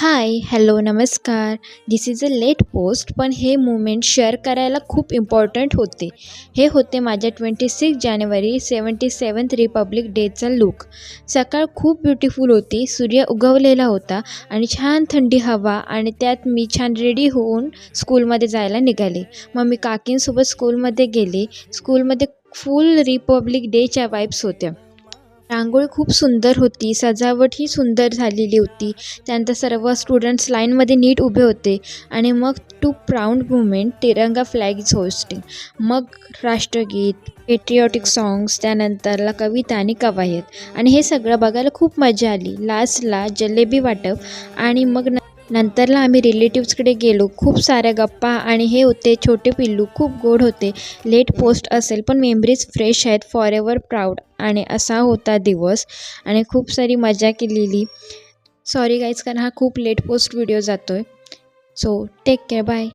हाय, hello, नमस्कार. दिस is a late post, पण हे मोमेंट शेअर करायला खूप इम्पॉर्टंट होते. हे होते माझ्या 26 जानेवारी 77th रिपब्लिक डेचा लूक. सकाळ खूप ब्युटिफुल होती. सूर्य उगवलेला होता आणि छान थंडी हवा आणि त्यात मी छान रेडी होऊन स्कूलमध्ये जायला निघाले. मग मी काकींसोबत स्कूलमध्ये गेले. स्कूलमध्ये फुल रिपब्लिक डेच्या वाइब्स होत्या. रांगोळी खूप सुंदर होती, सजावटही सुंदर झालेली होती. त्यानंतर सर्व स्टुडंट्स लाईनमध्ये नीट उभे होते आणि मग टू प्राऊड मुमेंट तिरंगा फ्लॅग इज होस्टिंग. मग राष्ट्रगीत, पेट्रिऑटिक सॉन्ग्स, त्यानंतरला कविता आणि कवायत आणि हे सगळं बघायला खूप मजा आली. लास्टला जलेबी वाटप आणि मग नंतरला आम्ही रिलेटिव्सकडे गेलो. खूप साऱ्या गप्पा आणि हे होते छोटे पिल्लू खूप गोड होते. लेट पोस्ट असेल पण मेमरीज फ्रेश आहेत. For proud. आणि असा होता दिवस आणि खूप सारी मजा केलेली. सॉरी गाईज, कारण हा खूप लेट पोस्ट व्हिडिओ जातो आहे. So take care, bye.